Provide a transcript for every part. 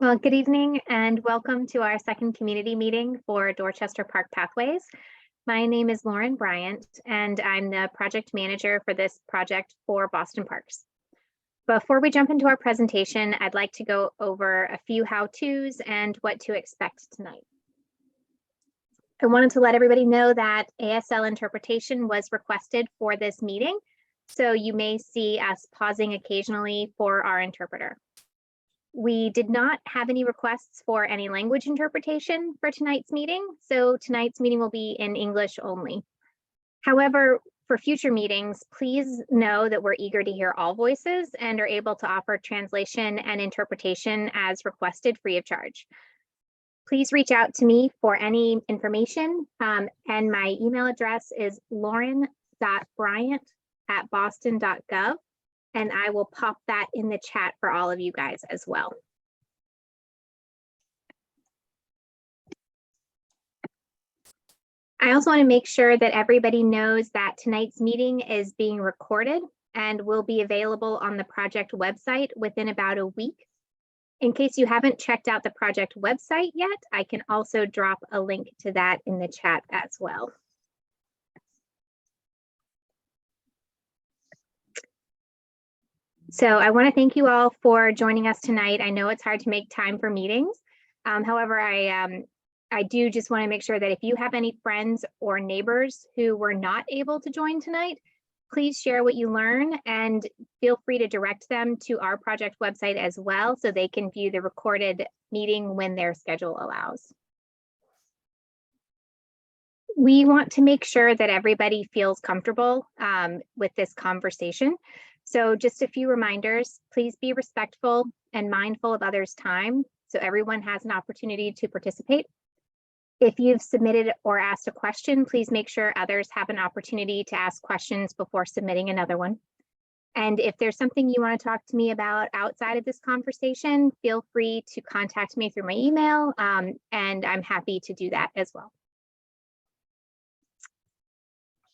Well, good evening and welcome to our second community meeting for Dorchester Park Pathways. My name is Lauren Bryant and I'm the project manager for this project for Boston Parks. Before we jump into our presentation, I'd like to go over a few how-tos and what to expect tonight. I wanted to let everybody know that ASL interpretation was requested for this meeting, so you may see us pausing occasionally for our interpreter. We did not have any requests for any language interpretation for tonight's meeting, so tonight's meeting will be in English only. However, for future meetings, please know that we're eager to hear all voices and are able to offer translation and interpretation as requested free of charge. Please reach out to me for any information, and my email address is lauren.bryant@boston.gov. And I will pop that in the chat for all of you guys as well. I also want to make sure that everybody knows that tonight's meeting is being recorded and will be available on the project website within about a week. In case you haven't checked out the project website yet, I can also drop a link to that in the chat as well. So I want to thank you all for joining us tonight. I know it's hard to make time for meetings. However, I do just want to make sure that if you have any friends or neighbors who were not able to join tonight, please share what you learn and feel free to direct them to our project website as well so they can view the recorded meeting when their schedule allows. We want to make sure that everybody feels comfortable with this conversation. So just a few reminders, please be respectful and mindful of others' time so everyone has an opportunity to participate. If you've submitted or asked a question, please make sure others have an opportunity to ask questions before submitting another one. And if there's something you want to talk to me about outside of this conversation, feel free to contact me through my email, and I'm happy to do that as well.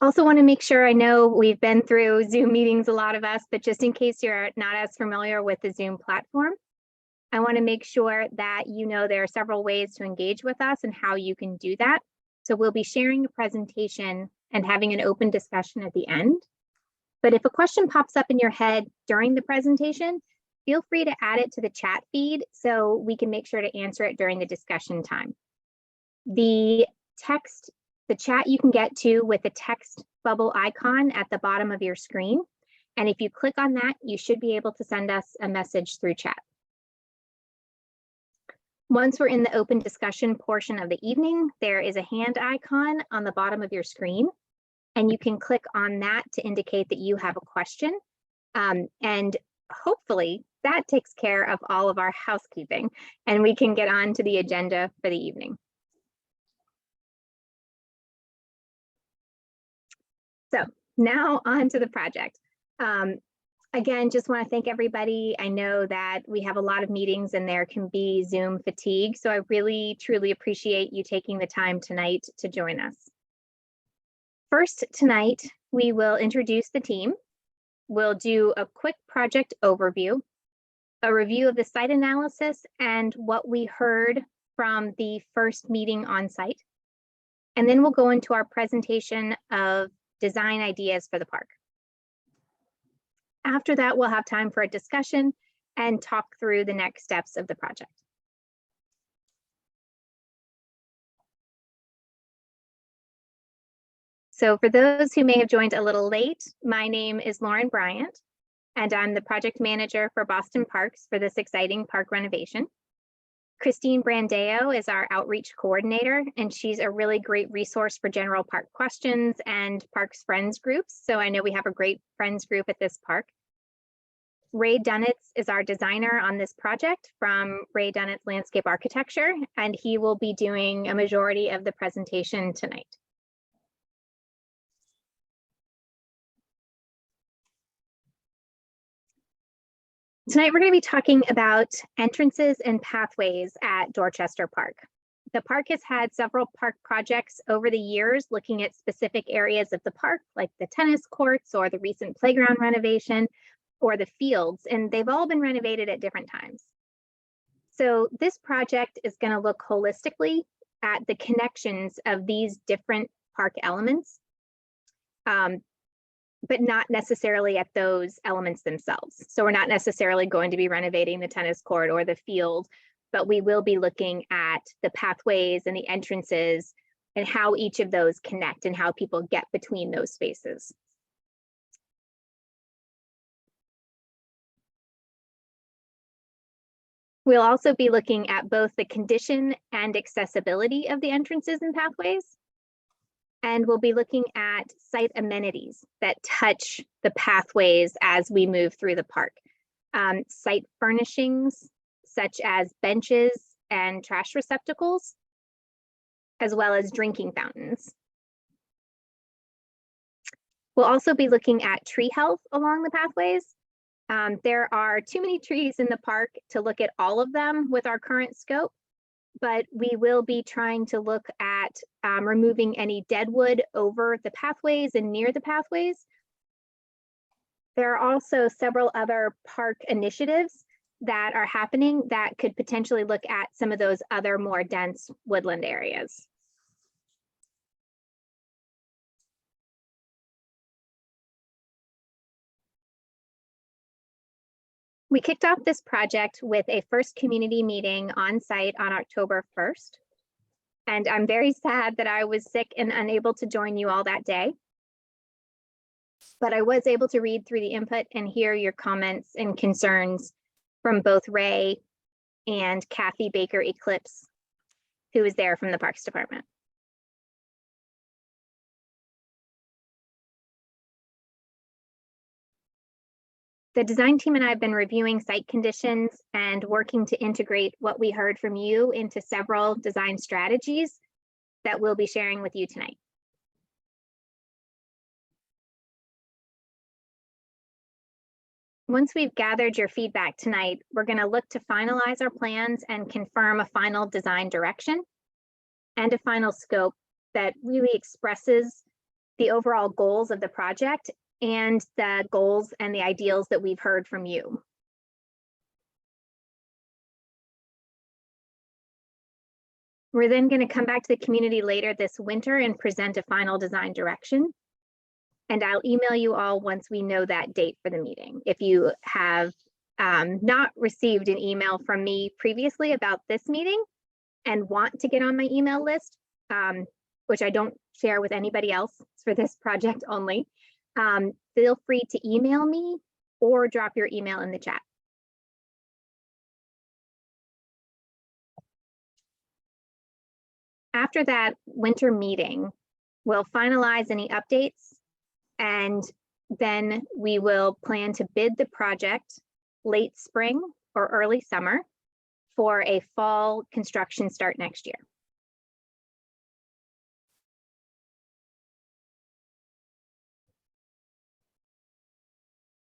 Also want to make sure, I know we've been through Zoom meetings, a lot of us, but just in case you're not as familiar with the Zoom platform, I want to make sure that you know there are several ways to engage with us and how you can do that. So we'll be sharing a presentation and having an open discussion at the end. But if a question pops up in your head during the presentation, feel free to add it to the chat feed so we can make sure to answer it during the discussion time. The chat you can get to with the text bubble icon at the bottom of your screen. And if you click on that, you should be able to send us a message through chat. Once we're in the open discussion portion of the evening, there is a hand icon on the bottom of your screen, and you can click on that to indicate that you have a question. And hopefully that takes care of all of our housekeeping, and we can get on to the agenda for the evening. So now on to the project. Again, just want to thank everybody. I know that we have a lot of meetings and there can be Zoom fatigue, so I really, truly appreciate you taking the time tonight to join us. First tonight, we will introduce the team. We'll do a quick project overview, a review of the site analysis and what we heard from the first meeting on site. And then we'll go into our presentation of design ideas for the park. After that, we'll have time for a discussion and talk through the next steps of the project. So for those who may have joined a little late, my name is Lauren Bryant, and I'm the project manager for Boston Parks for this exciting park renovation. Christine Brandeo is our outreach coordinator, and she's a really great resource for general park questions and Parks Friends groups. So I know we have a great friends group at this park. Ray Dunitz is our designer on this project from Ray Dunitz Landscape Architecture, and he will be doing a majority of the presentation tonight. Tonight, we're going to be talking about entrances and pathways at Dorchester Park. The park has had several park projects over the years looking at specific areas of the park, like the tennis courts or the recent playground renovation or the fields, and they've all been renovated at different times. So this project is going to look holistically at the connections of these different park elements, but not necessarily at those elements themselves. So we're not necessarily going to be renovating the tennis court or the field, but we will be looking at the pathways and the entrances and how each of those connect and how people get between those spaces. We'll also be looking at both the condition and accessibility of the entrances and pathways. And we'll be looking at site amenities that touch the pathways as we move through the park. Site furnishings, such as benches and trash receptacles, as well as drinking fountains. We'll also be looking at tree health along the pathways. There are too many trees in the park to look at all of them with our current scope, but we will be trying to look at removing any dead wood over the pathways and near the pathways. There are also several other park initiatives that are happening that could potentially look at some of those other more dense woodland areas. We kicked off this project with a first community meeting on site on October 1st. And I'm very sad that I was sick and unable to join you all that day. But I was able to read through the input and hear your comments and concerns from both Ray and Kathy Baker Eclipse, who was there from the Parks Department. The design team and I have been reviewing site conditions and working to integrate what we heard from you into several design strategies that we'll be sharing with you tonight. Once we've gathered your feedback tonight, we're going to look to finalize our plans and confirm a final design direction and a final scope that really expresses the overall goals of the project and the goals and the ideals that we've heard from you. We're then going to come back to the community later this winter and present a final design direction. And I'll email you all once we know that date for the meeting. If you have not received an email from me previously about this meeting and want to get on my email list, which I don't share with anybody else, it's for this project only, feel free to email me or drop your email in the chat. After that winter meeting, we'll finalize any updates, and then we will plan to bid the project late spring or early summer for a fall construction start next year.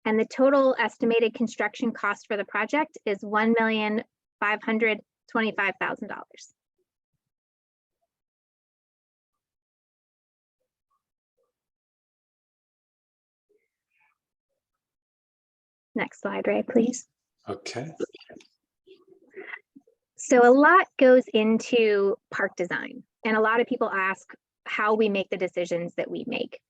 And the total estimated construction cost for the project is $1,525,000. Next slide, Ray, please. Okay. So a lot goes into park design, and a lot of people ask how we make the decisions that we make.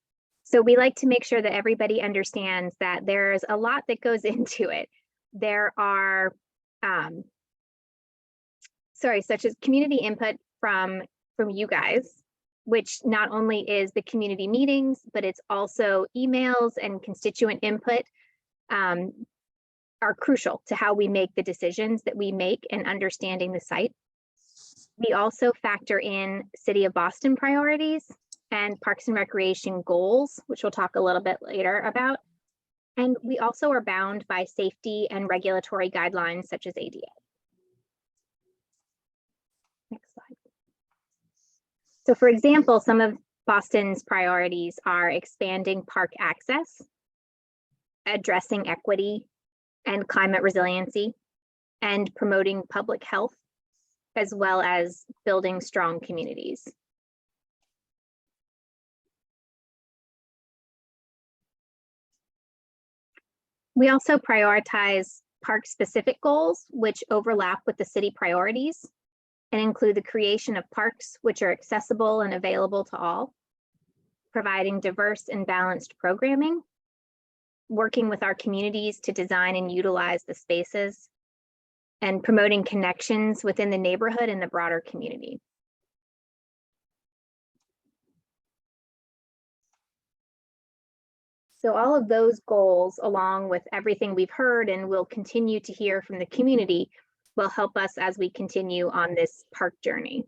So we like to make sure that everybody understands that there's a lot that goes into it. There are, such as community input from you guys, which not only is the community meetings, but it's also emails and constituent input are crucial to how we make the decisions that we make and understanding the site. We also factor in City of Boston priorities and Parks and Recreation goals, which we'll talk a little bit later about. And we also are bound by safety and regulatory guidelines such as ADA. Next slide. So for example, some of Boston's priorities are expanding park access, addressing equity and climate resiliency, and promoting public health, as well as building strong communities. We also prioritize park-specific goals, which overlap with the city priorities and include the creation of parks which are accessible and available to all, providing diverse and balanced programming, working with our communities to design and utilize the spaces, and promoting connections within the neighborhood and the broader community. So all of those goals, along with everything we've heard and will continue to hear from the community, will help us as we continue on this park journey.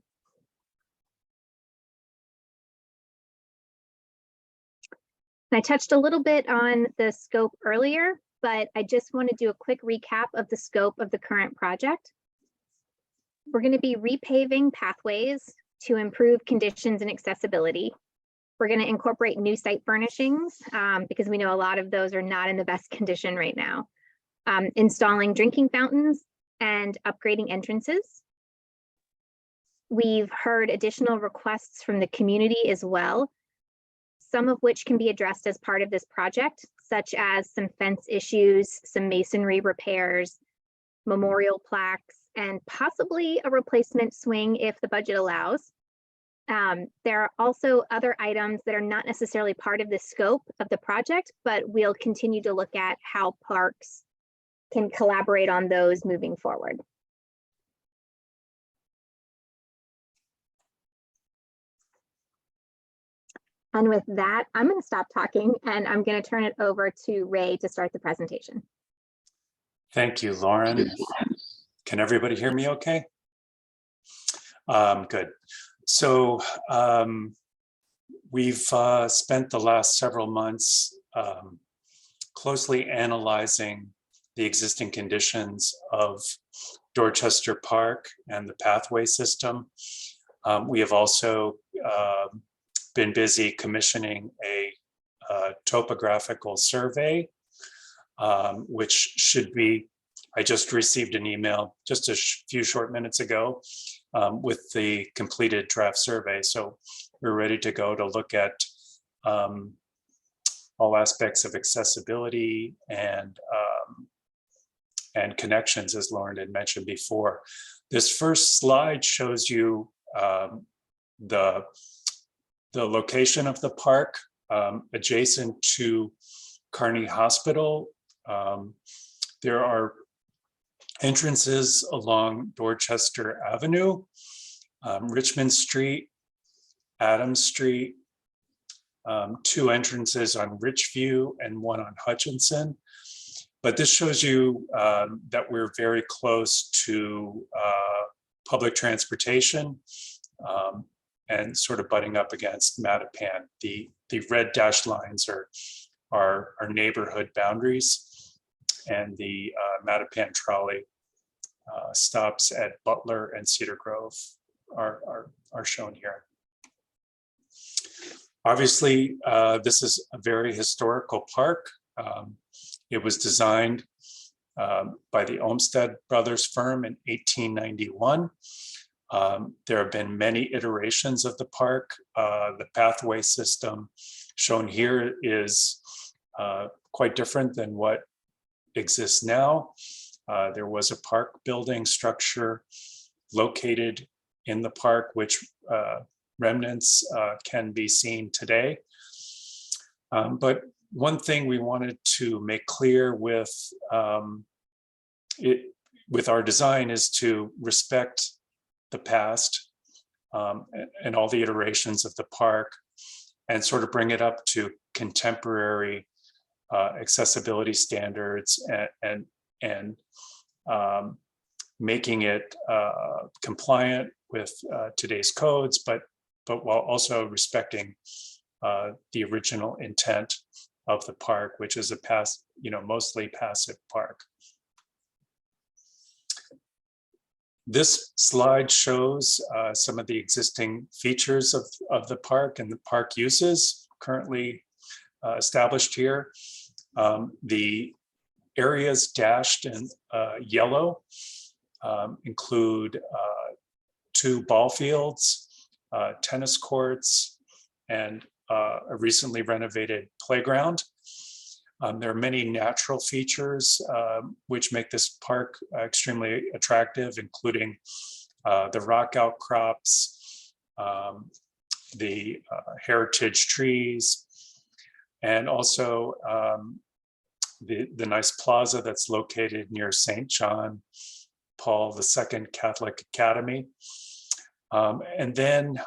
I touched a little bit on the scope earlier, but I just want to do a quick recap of the scope of the current project. We're going to be repaving pathways to improve conditions and accessibility. We're going to incorporate new site furnishings because we know a lot of those are not in the best condition right now. Installing drinking fountains and upgrading entrances. We've heard additional requests from the community as well, some of which can be addressed as part of this project, such as some fence issues, some masonry repairs, memorial plaques, and possibly a replacement swing if the budget allows. There are also other items that are not necessarily part of the scope of the project, but we'll continue to look at how parks can collaborate on those moving forward. And with that, I'm going to stop talking and I'm going to turn it over to Ray to start the presentation. Thank you, Lauren. Can everybody hear me okay? Good. So we've spent the last several months closely analyzing the existing conditions of Dorchester Park and the pathway system. We have also been busy commissioning a topographical survey, which should be, I just received an email just a few short minutes ago with the completed draft survey. So we're ready to go to look at all aspects of accessibility and connections, as Lauren had mentioned before. This first slide shows you the location of the park adjacent to Kearney Hospital. There are entrances along Dorchester Avenue, Richmond Street, Adams Street, two entrances on Richview and one on Hutchinson. But this shows you that we're very close to public transportation and sort of butting up against Mattapan. The red dashed lines are our neighborhood boundaries, and the Mattapan trolley stops at Butler and Cedar Grove are shown here. Obviously, this is a very historical park. It was designed by the Olmsted Brothers firm in 1891. There have been many iterations of the park. The pathway system shown here is quite different than what exists now. There was a park building structure located in the park, which remnants can be seen today. But one thing we wanted to make clear with our design is to respect the past and all the iterations of the park and sort of bring it up to contemporary accessibility standards and making it compliant with today's codes, but while also respecting the original intent of the park, which is a mostly passive park. This slide shows some of the existing features of the park and the park uses currently established here. The areas dashed in yellow include 2 ball fields, tennis courts, and a recently renovated playground. There are many natural features which make this park extremely attractive, including the rock outcrops, the heritage trees, and also the nice plaza that's located near St. John Paul II Catholic Academy. And then,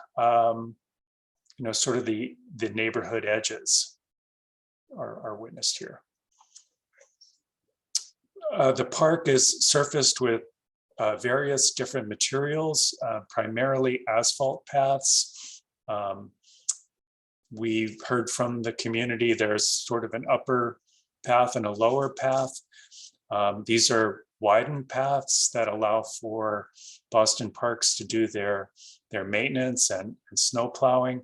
sort of the neighborhood edges are witnessed here. The park is surfaced with various different materials, primarily asphalt paths. We've heard from the community there's sort of an upper path and a lower path. These are widened paths that allow for Boston Parks to do their maintenance and snow plowing.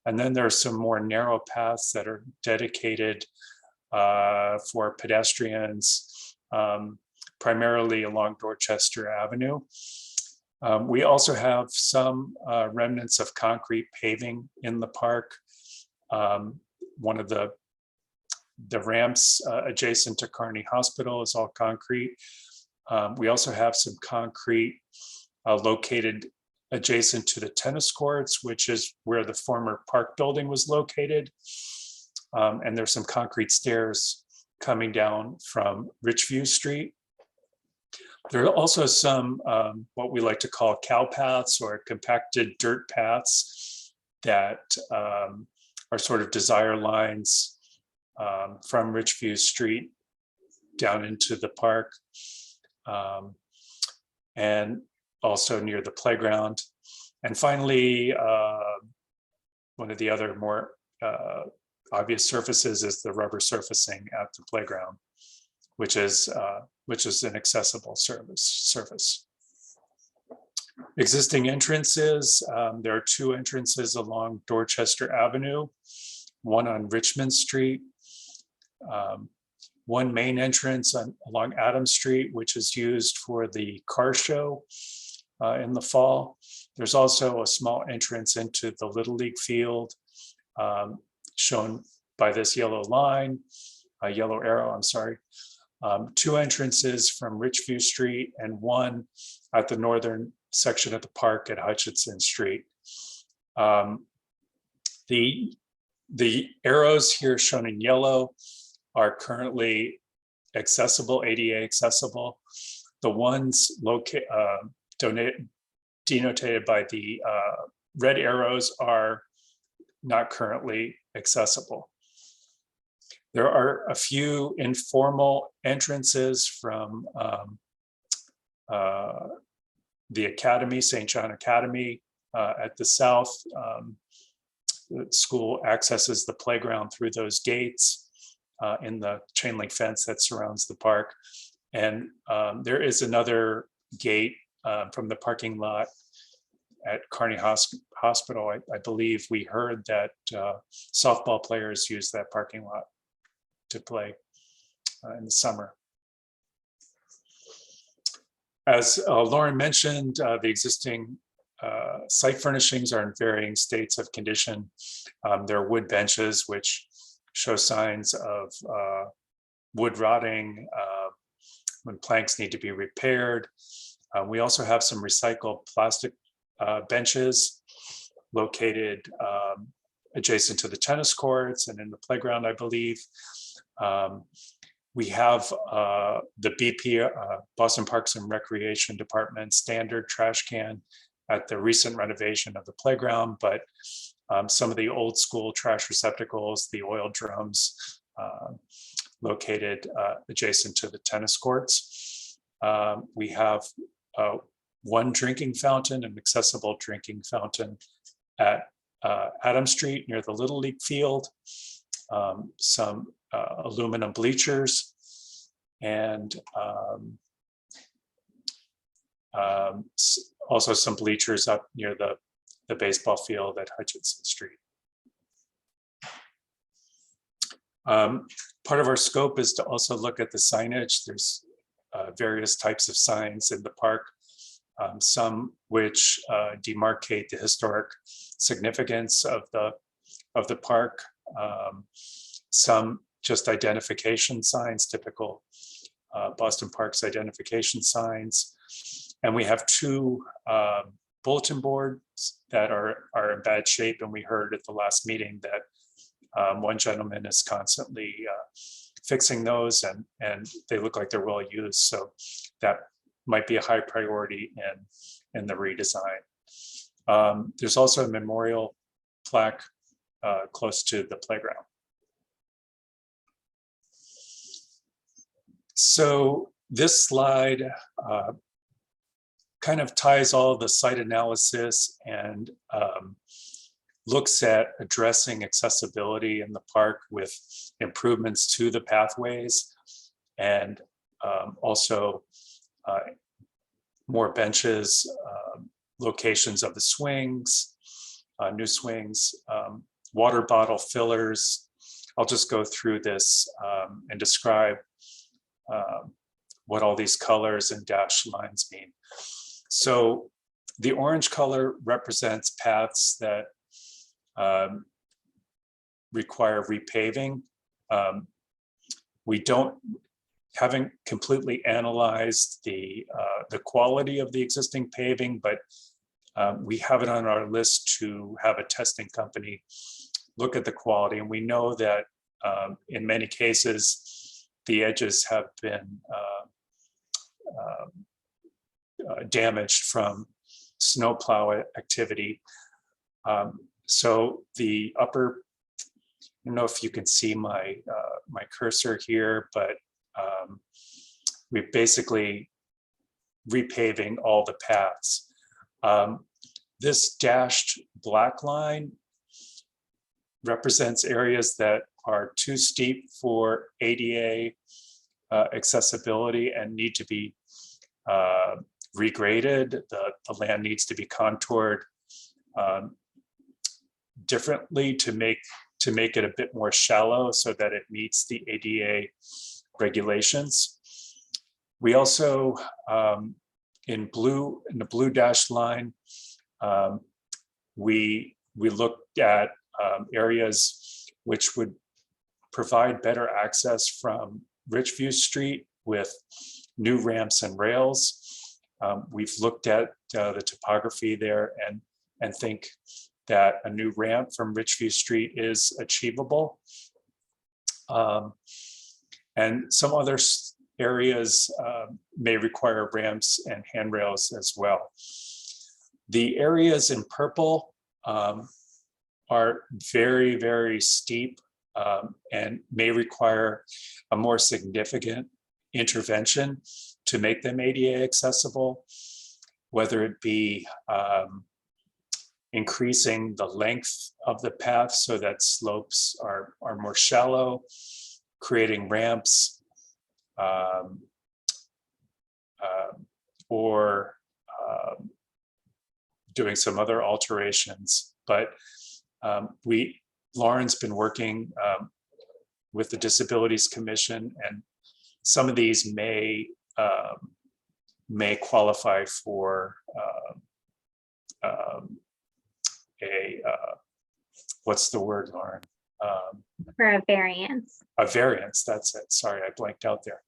And then there are some more narrow paths that are dedicated for pedestrians, primarily along Dorchester Avenue. We also have some remnants of concrete paving in the park. One of the ramps adjacent to Kearney Hospital is all concrete. We also have some concrete located adjacent to the tennis courts, which is where the former park building was located. And there's some concrete stairs coming down from Richview Street. There are also some what we like to call cow paths or compacted dirt paths that are sort of desire lines from Richview Street down into the park, and also near the playground. And finally, one of the other more obvious surfaces is the rubber surfacing at the playground, which is an accessible surface. Existing entrances, there are two entrances along Dorchester Avenue, one on Richmond Street, one main entrance along Adams Street, which is used for the car show in the fall. There's also a small entrance into the Little League field, shown by this yellow line, a yellow arrow, I'm sorry. Two entrances from Richview Street and one at the northern section of the park at Hutchinson Street. The arrows here shown in yellow are currently accessible, ADA accessible. The ones denoted by the red arrows are not currently accessible. There are a few informal entrances from the Academy, St. John Academy at the south. The school accesses the playground through those gates in the chain link fence that surrounds the park. And there is another gate from the parking lot at Kearney Hospital. I believe we heard that softball players use that parking lot to play in the summer. As Lauren mentioned, the existing site furnishings are in varying states of condition. There are wood benches which show signs of wood rotting when planks need to be repaired. We also have some recycled plastic benches located adjacent to the tennis courts and in the playground, I believe. We have the BP, Boston Parks and Recreation Department standard trash can at the recent renovation of the playground, but some of the old school trash receptacles, the oil drums located adjacent to the tennis courts. We have one drinking fountain, an accessible drinking fountain at Adams Street near the Little League field, some aluminum bleachers, and also some bleachers up near the baseball field at Hutchinson Street. Part of our scope is to also look at the signage. There's various types of signs in the park, some which demarcate the historic significance of the park, some just identification signs, typical Boston Parks identification signs. And we have two bulletin boards that are in bad shape. And we heard at the last meeting that one gentleman is constantly fixing those, and they look like they're well used. So that might be a high priority in the redesign. There's also a memorial plaque close to the playground. So this slide kind of ties all the site analysis and looks at addressing accessibility in the park with improvements to the pathways, and also more benches, locations of the swings, new swings, water bottle fillers. I'll just go through this and describe what all these colors and dashed lines mean. So the orange color represents paths that require repaving. We haven't completely analyzed the quality of the existing paving, but we have it on our list to have a testing company look at the quality. And we know that in many cases, the edges have been damaged from snowplow activity. So the upper, I don't know if you can see my my cursor here, but we're basically repaving all the paths. This dashed black line represents areas that are too steep for ADA accessibility and need to be regraded. The land needs to be contoured differently to make it a bit more shallow so that it meets the ADA regulations. We also, in the blue dashed line, we looked at areas which would provide better access from Richview Street with new ramps and rails. We've looked at the topography there and think that a new ramp from Richview Street is achievable. And some other areas may require ramps and handrails as well. The areas in purple are very, very steep and may require a more significant intervention to make them ADA accessible, whether it be increasing the length of the path so that slopes are more shallow, creating ramps, or doing some other alterations. But Lauren's been working with the Disabilities Commission, and some of these may qualify for what's the word, Lauren? For a variance. A variance, that's it. Sorry, I blanked out there.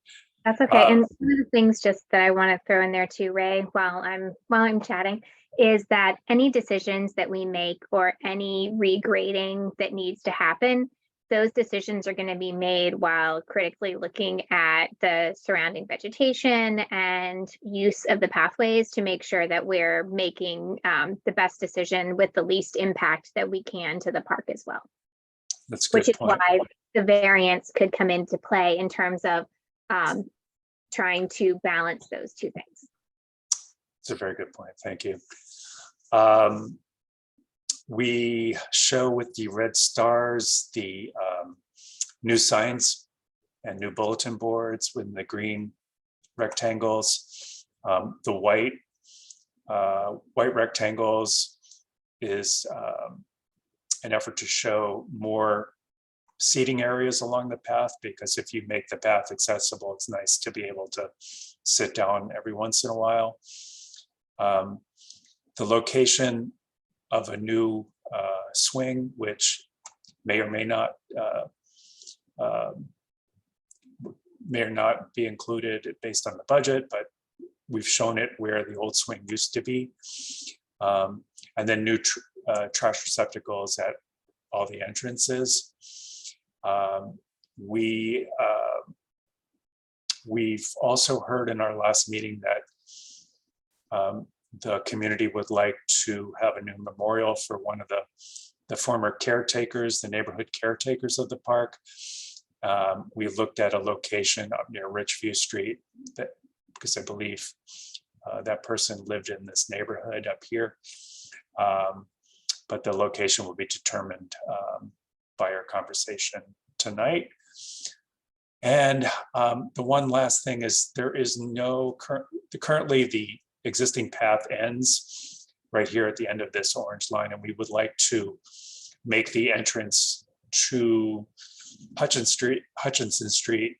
That's okay. And one of the things just that I want to throw in there too, Ray, while I'm chatting, is that any decisions that we make or any regrading that needs to happen, those decisions are going to be made while critically looking at the surrounding vegetation and use of the pathways to make sure that we're making the best decision with the least impact that we can to the park as well. That's a good Which point. is why the variance could come into play in terms of trying to balance those two things. It's a very good point. Thank you. We show with the red stars the new signs and new bulletin boards with the green rectangles. The white rectangles is an effort to show more seating areas along the path, because if you make the path accessible, it's nice to be able to sit down every once in a while. The location of a new swing, which may or may not may or not be included based on the budget, but we've shown it where the old swing used to be. And then new trash receptacles at all the entrances. We've also heard in our last meeting that the community would like to have a new memorial for one of the former caretakers, the neighborhood caretakers of the park. We looked at a location up near Richview Street because I believe that person lived in this neighborhood up here. But the location will be determined by our conversation tonight. And the one last thing is there is no currently the existing path ends right here at the end of this orange line, and we would like to make the entrance to Hutchinson Street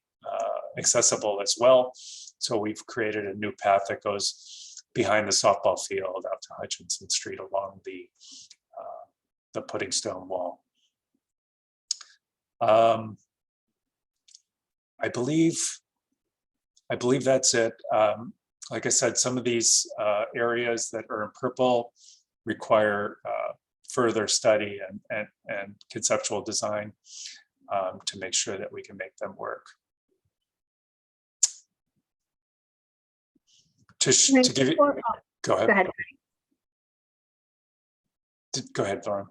accessible as well. So we've created a new path that goes behind the softball field out to Hutchinson Street along the pudding stone wall. I believe that's it. Like I said, some of these areas that are in purple require further study and conceptual design to make sure that we can make them work. To give you, go ahead. Go ahead, Lauren.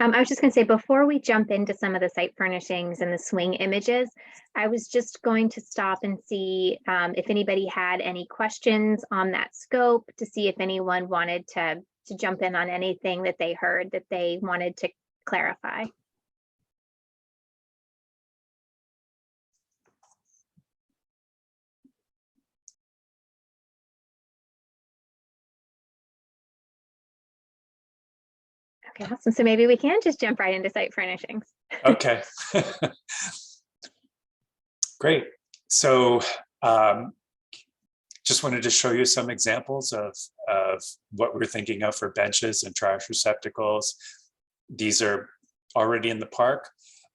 I was just going to say, before we jump into some of the site furnishings and the swing images, I was just going to stop and see if anybody had any questions on that scope, to see if anyone wanted to jump in on anything that they heard that they wanted to clarify. Okay, awesome. So maybe we can just jump right into site furnishings. Okay. Great. So just wanted to show you some examples of what we're thinking of for benches and trash receptacles. These are already in the park.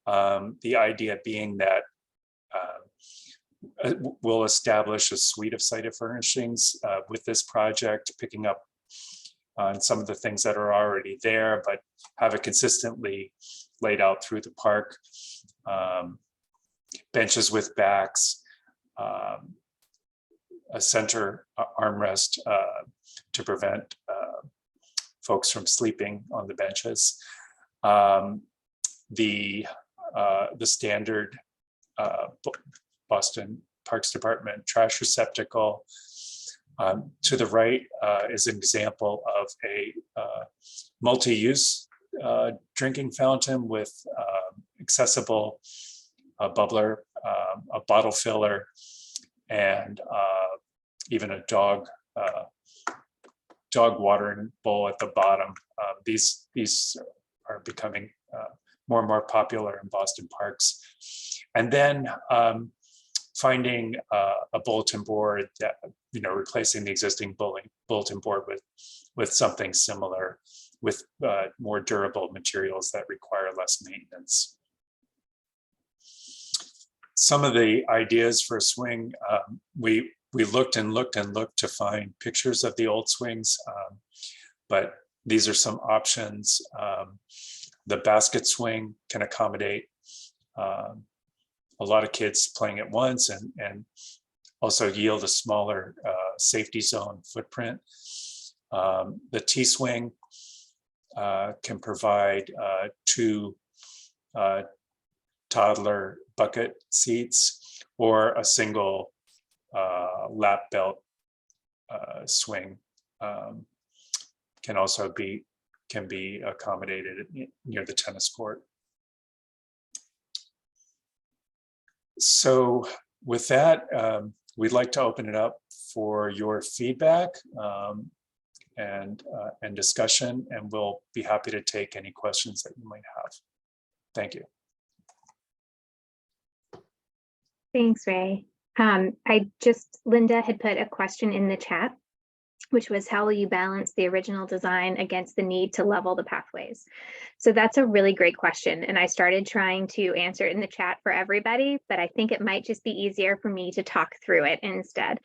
The idea being that we'll establish a suite of site furnishings with this project, picking up on some of the things that are already there, but have it consistently laid out through the park. Benches with backs, a center armrest to prevent folks from sleeping on the benches. The standard Boston Parks Department trash receptacle. To the right is an example of a multi-use drinking fountain with accessible bubbler, a bottle filler, and even a dog watering bowl at the bottom. These are becoming more and more popular in Boston parks. And then finding a bulletin board that, replacing the existing bulletin board with something similar, with more durable materials that require less maintenance. Some of the ideas for a swing, we looked and looked and looked to find pictures of the old swings, but these are some options. The basket swing can accommodate a lot of kids playing at once and also yield a smaller safety zone footprint. The T-swing can provide 2 toddler bucket seats, or a single lap belt swing can be accommodated near the tennis court. So with that, we'd like to open it up for your feedback and discussion, and we'll be happy to take any questions that you might have. Thank you. Thanks, Ray. Linda had put a question in the chat. which was how will you balance the original design against the need to level the pathways? So that's a really great question. And I started trying to answer it in the chat for everybody, but I think it might just be easier for me to talk through it instead.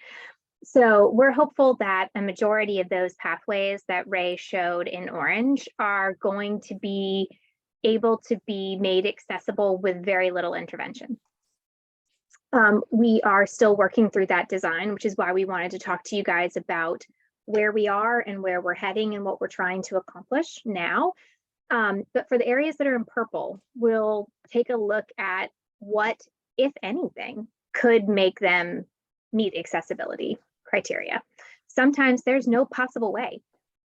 So we're hopeful that a majority of those pathways that Ray showed in orange are going to be able to be made accessible with very little intervention. We are still working through that design, which is why we wanted to talk to you guys about where we are and where we're heading and what we're trying to accomplish now. But for the areas that are in purple, we'll take a look at what, if anything, could make them meet accessibility criteria. Sometimes there's no possible way.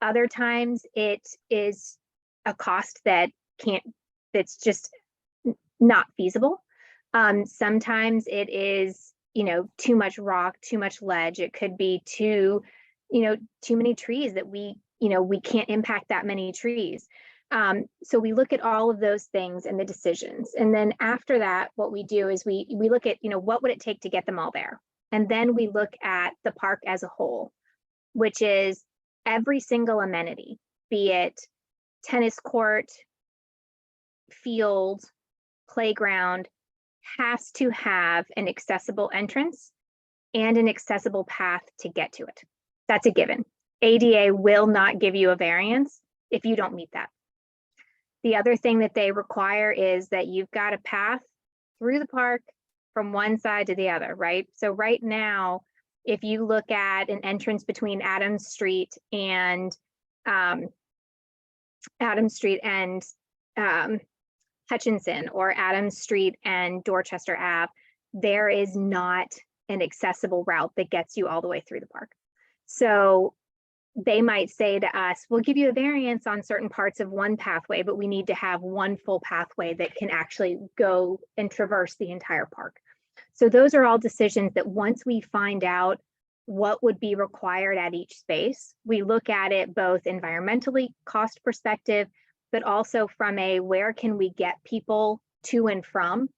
Other times it is a cost that's just not feasible. Sometimes it is, too much rock, too much ledge. It could be too many trees that we can't impact that many trees. So we look at all of those things and the decisions. And then after that, what we do is we look at, what would it take to get them all there? And then we look at the park as a whole, which is every single amenity, be it tennis court, field, playground, has to have an accessible entrance and an accessible path to get to it. That's a given. ADA will not give you a variance if you don't meet that. The other thing that they require is that you've got a path through the park from one side to the other, right? So right now, if you look at an entrance between Adams Street and Hutchinson, or Adams Street and Dorchester Ave, there is not an accessible route that gets you all the way through the park. So they might say to us, we'll give you a variance on certain parts of one pathway, but we need to have one full pathway that can actually go and traverse the entire park. So those are all decisions that once we find out what would be required at each space, we look at it both environmentally, cost perspective, but also from a where can we get people to and from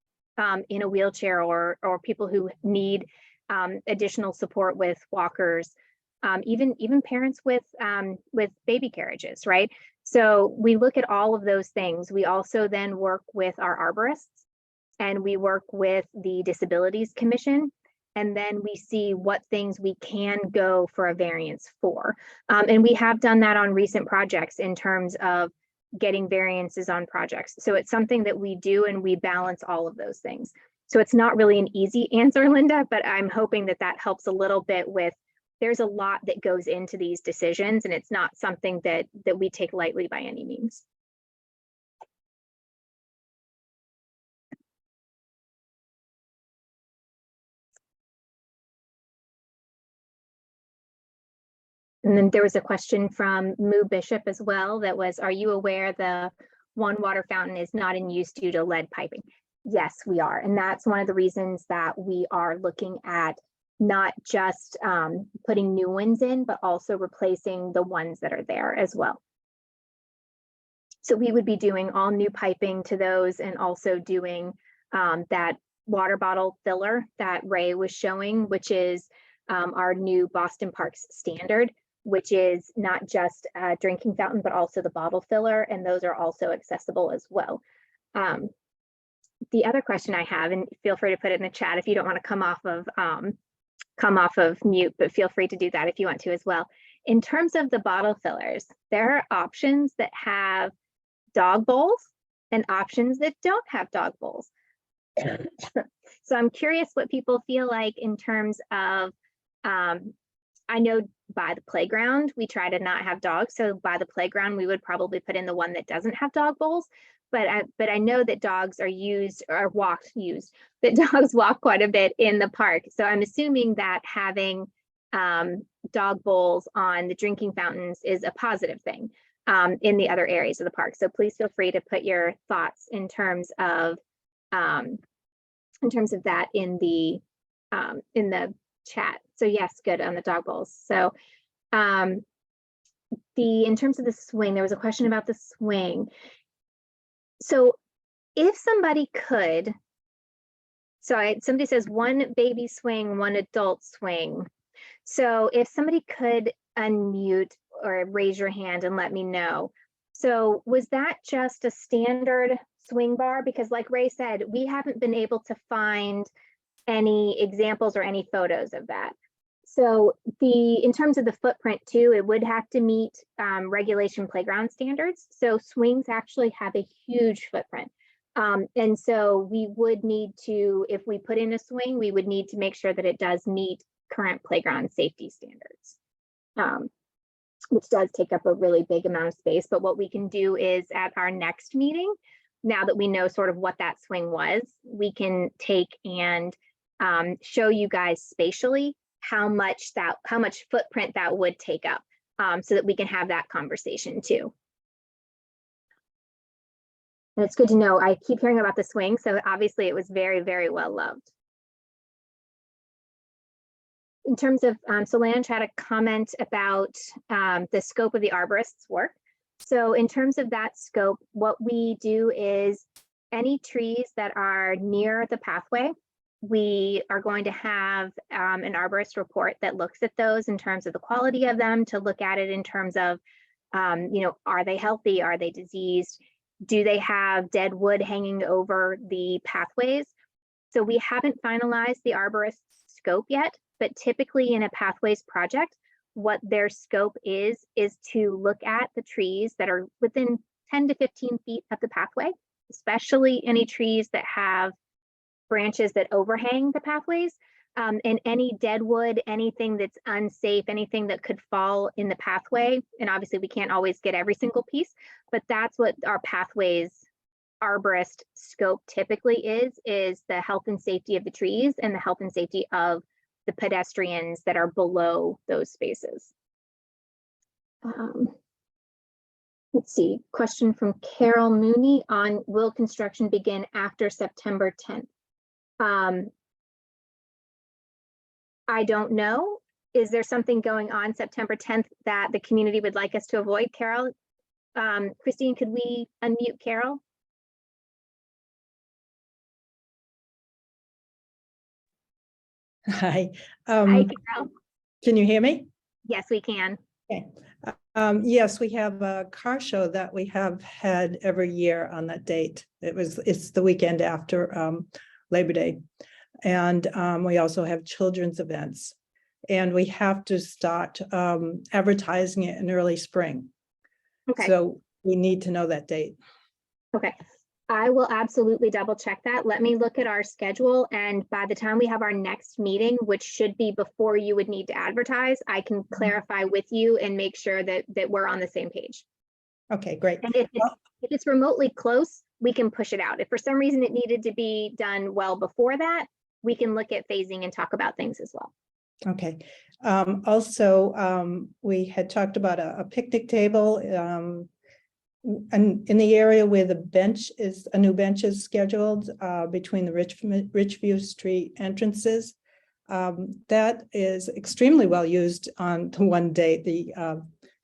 in a wheelchair, or people who need additional support with walkers, even parents with baby carriages, right? So we look at all of those things. We also then work with our arborists, and we work with the Disabilities Commission, and then we see what things we can go for a variance for. And we have done that on recent projects in terms of getting variances on projects. So it's something that we do, and we balance all of those things. So it's not really an easy answer, Linda, but I'm hoping that that helps a little bit with, there's a lot that goes into these decisions, and it's not something that we take lightly by any means. And then there was a question from Moo Bishop as well that was, are you aware the one water fountain is not in use due to lead piping? Yes, we are. And that's one of the reasons that we are looking at not just putting new ones in, but also replacing the ones that are there as well. So we would be doing all new piping to those, and also doing that water bottle filler that Ray was showing, which is our new Boston Parks standard, which is not just a drinking fountain, but also the bottle filler, and those are also accessible as well. The other question I have, and feel free to put it in the chat if you don't want to come off of mute, but feel free to do that if you want to as well. In terms of the bottle fillers, there are options that have dog bowls and options that don't have dog bowls. So I'm curious what people feel like in terms of, I know by the playground, we try to not have dogs. So by the playground, we would probably put in the one that doesn't have dog bowls. But I know that dogs are that dogs walk quite a bit in the park. So I'm assuming that having dog bowls on the drinking fountains is a positive thing in the other areas of the park. So please feel free to put your thoughts in terms of that in the chat. So yes, good on the dog bowls. So in terms of the swing, there was a question about the swing. So if somebody could, somebody says one baby swing, one adult swing. So if somebody could unmute or raise your hand and let me know. So was that just a standard swing bar? Because like Ray said, we haven't been able to find any examples or any photos of that. So in terms of the footprint too, it would have to meet regulation playground standards. So swings actually have a huge footprint. And so we would need to, if we put in a swing, we would need to make sure that it does meet current playground safety standards, which does take up a really big amount of space. But what we can do is at our next meeting, now that we know sort of what that swing was, we can take and show you guys spatially how much footprint that would take up, so that we can have that conversation too. And it's good to know, I keep hearing about the swing, so obviously it was very, very well loved. In terms of, Solange had a comment about the scope of the arborist's work. So in terms of that scope, what we do is any trees that are near the pathway, we are going to have an arborist report that looks at those in terms of the quality of them, to look at it in terms of, are they healthy? Are they diseased? Do they have dead wood hanging over the pathways? So we haven't finalized the arborist's scope yet, but typically in a pathways project, what their scope is to look at the trees that are within 10 to 15 feet of the pathway, especially any trees that have branches that overhang the pathways, and any dead wood, anything that's unsafe, anything that could fall in the pathway. And obviously we can't always get every single piece, but that's what our pathways arborist scope typically is the health and safety of the trees and the health and safety of the pedestrians that are below those spaces. Let's see, question from Carol Mooney on will construction begin after September 10th? I don't know. Is there something going on September 10th that the community would like us to avoid, Carol? Christine, could we unmute Carol? Hi. Hi, Carol. Can you hear me? Yes, we can. Okay. Yes, we have a car show that we have had every year on that date. It's the weekend after Labor Day. And we also have children's events. And we have to start advertising it in early spring. Okay. So we need to know that date. Okay. I will absolutely double check that. Let me look at our schedule, and by the time we have our next meeting, which should be before you would need to advertise, I can clarify with you and make sure that we're on the same page. Okay, great. And if it's remotely close, we can push it out. If for some reason it needed to be done well before that, we can look at phasing and talk about things as well. Okay. Also, we had talked about a picnic table and in the area where the bench is, a new bench is scheduled between the Richview Street entrances. That is extremely well used on the one date, the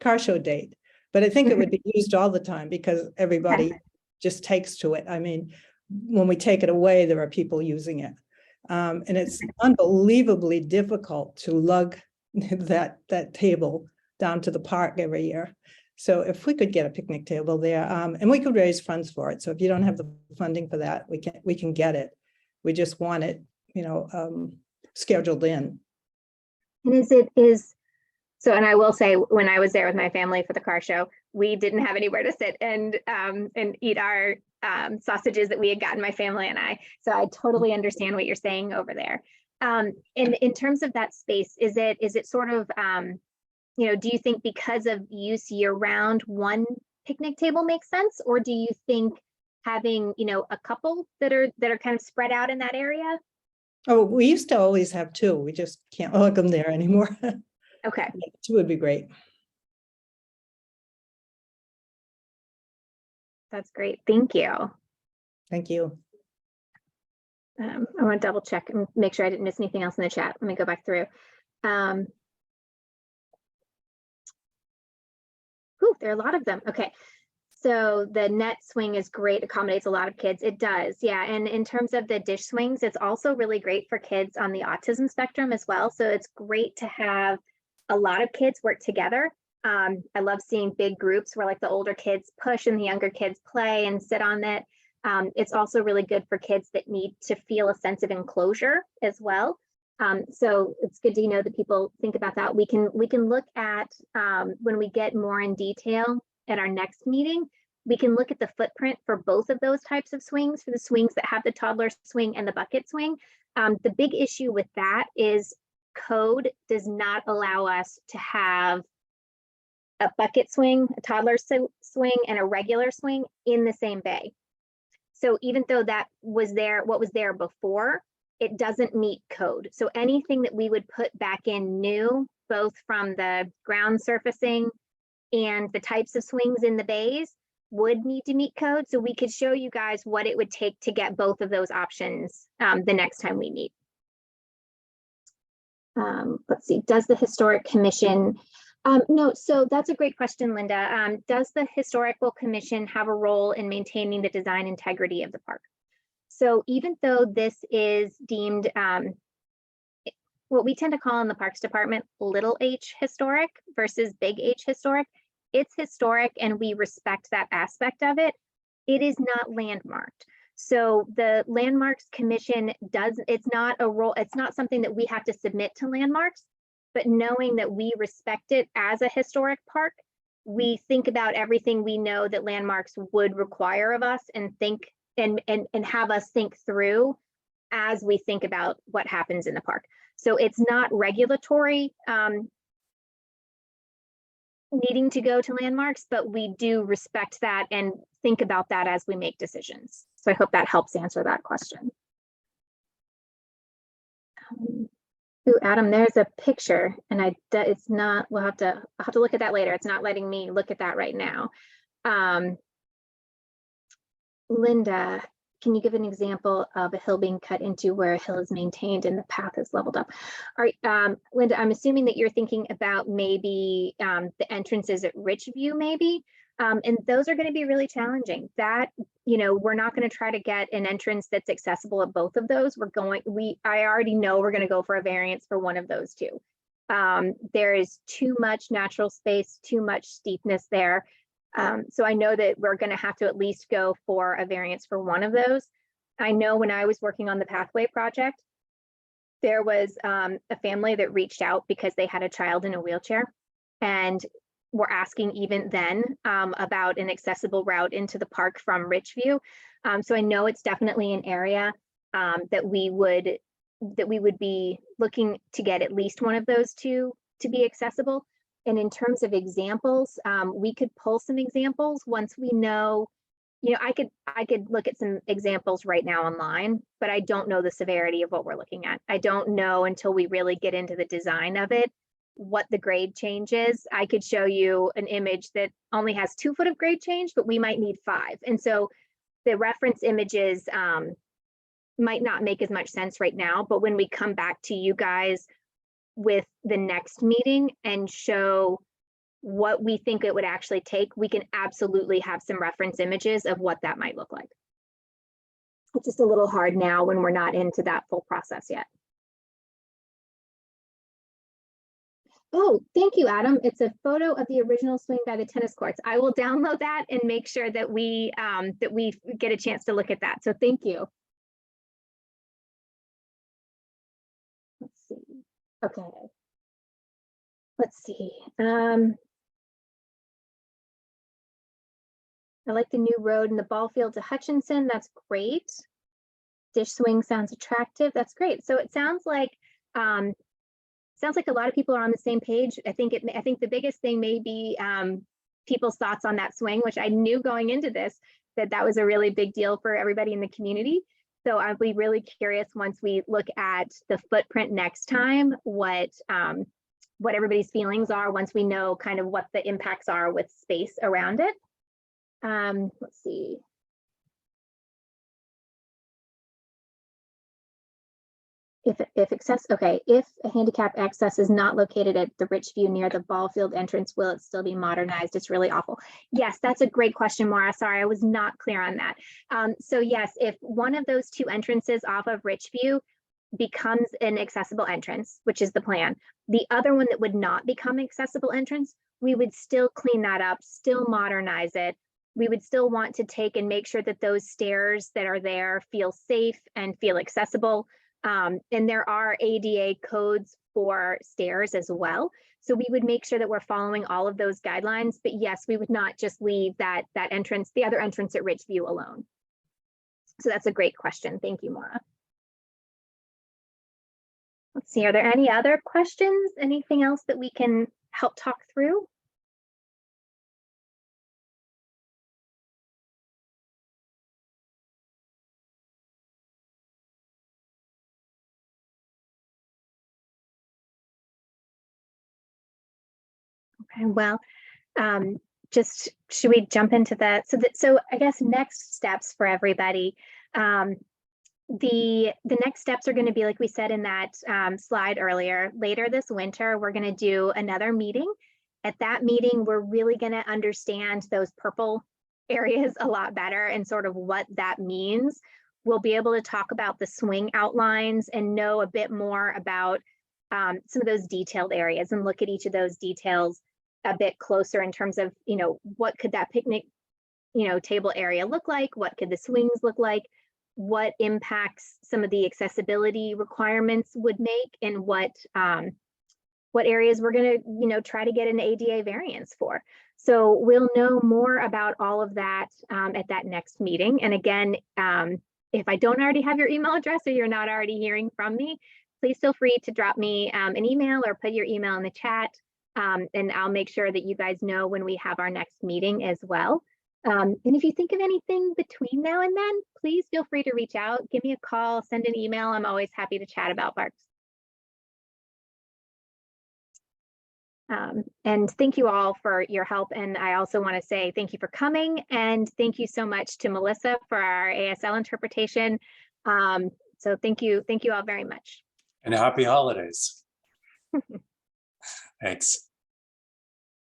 car show date. But I think it would be used all the time because everybody just takes to it. I mean, when we take it away, there are people using it. And it's unbelievably difficult to lug that table down to the park every year. So if we could get a picnic table there, and we could raise funds for it. So if you don't have the funding for that, we can get it. We just want it, scheduled in. And and I will say, when I was there with my family for the car show, we didn't have anywhere to sit and eat our sausages that we had gotten, my family and I. So I totally understand what you're saying over there. And in terms of that space, is it sort of, do you think because of use year round, one picnic table makes sense? Or do you think having, a couple that are kind of spread out in that area? Oh, we used to always have two. We just can't lug them there anymore. Okay. Two would be great. That's great. Thank you. Thank you. I want to double check and make sure I didn't miss anything else in the chat. Let me go back through. There are a lot of them. Okay. So the net swing is great, accommodates a lot of kids. It does. Yeah. And in terms of the dish swings, it's also really great for kids on the autism spectrum as well. So it's great to have a lot of kids work together. I love seeing big groups where like the older kids push and the younger kids play and sit on it. It's also really good for kids that need to feel a sense of enclosure as well. So it's good to know that people think about that. We can look at when we get more in detail at our next meeting, we can look at the footprint for both of those types of swings, for the swings that have the toddler swing and the bucket swing. The big issue with that is code does not allow us to have a bucket swing, a toddler swing, and a regular swing in the same bay. So even though that was there, what was there before, it doesn't meet code. So anything that we would put back in new, both from the ground surfacing and the types of swings in the bays, would need to meet code. So we could show you guys what it would take to get both of those options the next time we meet. Let's see, does the Historic Commission, no, so that's a great question, Linda. Does the Historical Commission have a role in maintaining the design integrity of the park? So even though this is deemed what we tend to call in the Parks Department, little h historic versus big H historic, it's historic and we respect that aspect of it. It is not landmarked. So the Landmarks Commission it's not a role, it's not something that we have to submit to landmarks, but knowing that we respect it as a historic park, we think about everything we know that landmarks would require of us and think and have us think through as we think about what happens in the park. So it's not regulatory needing to go to landmarks, but we do respect that and think about that as we make decisions. So I hope that helps answer that question. Ooh, Adam, there's a picture and it's not, I'll have to look at that later. It's not letting me look at that right now. Linda, can you give an example of a hill being cut into where a hill is maintained and the path is leveled up? All right, Linda, I'm assuming that you're thinking about maybe the entrances at Richview, maybe, and those are going to be really challenging. That, you know, we're not going to try to get an entrance that's accessible at both of those. I already know we're going to go for a variance for one of those two. There is too much natural space, too much steepness there. So I know that we're going to have to at least go for a variance for one of those. I know when I was working on the Pathway project, there was a family that reached out because they had a child in a wheelchair and were asking even then about an accessible route into the park from Richview. So I know it's definitely an area that we would be looking to get at least one of those two to be accessible. And in terms of examples, we could pull some examples once we know, you know, I could look at some examples right now online, but I don't know the severity of what we're looking at. I don't know until we really get into the design of it, what the grade change is. I could show you an image that only has 2 foot of grade change, but we might need 5. And so the reference images might not make as much sense right now, but when we come back to you guys with the next meeting and show what we think it would actually take, we can absolutely have some reference images of what that might look like. It's just a little hard now when we're not into that full process yet. Oh, thank you, Adam. It's a photo of the original swing by the tennis courts. I will download that and make sure that we get a chance to look at that. So thank you. Let's see. Okay, let's see. I like the new road and the ball field to Hutchinson. That's great. Dish swing sounds attractive. That's great. So it sounds like a lot of people are on the same page. I think the biggest thing may be people's thoughts on that swing, which I knew going into this that was a really big deal for everybody in the community. So I'll be really curious once we look at the footprint next time, what everybody's feelings are once we know kind of what the impacts are with space around it. Let's see. If a handicap access is not located at the Richview near the ball field entrance, will it still be modernized? It's really awful. Yes, that's a great question, Maura. Sorry, I was not clear on that. So yes, if one of those 2 entrances off of Richview becomes an accessible entrance, which is the plan. The other one that would not become accessible entrance, we would still clean that up, still modernize it. We would still want to take and make sure that those stairs that are there feel safe and feel accessible. And there are ADA codes for stairs as well. So we would make sure that we're following all of those guidelines, but yes, we would not just leave that entrance, the other entrance at Ridgeview alone. So that's a great question. Thank you, Maura. Let's see, are there any other questions? Anything else that we can help talk through? Okay, well, just should we jump into that? So I guess next steps for everybody. The next steps are going to be, like we said in that slide earlier, later this winter, we're going to do another meeting. At that meeting, we're really going to understand those purple areas a lot better and sort of what that means. We'll be able to talk about the swing outlines and know a bit more about some of those detailed areas and look at each of those details a bit closer in terms of, you know, what could that picnic, you know, table area look like? What could the swings look like? What impacts some of the accessibility requirements would make, and what areas we're going to, you know, try to get an ADA variance for. So we'll know more about all of that at that next meeting. And again, if I don't already have your email address or you're not already hearing from me, please feel free to drop me an email or put your email in the chat. And I'll make sure that you guys know when we have our next meeting as well. And if you think of anything between now and then, please feel free to reach out, give me a call, send an email. I'm always happy to chat about parks. And thank you all for your help. And I also want to say thank you for coming, and thank you so much to Melissa for our ASL interpretation. So thank you all very much. And happy holidays. Thanks.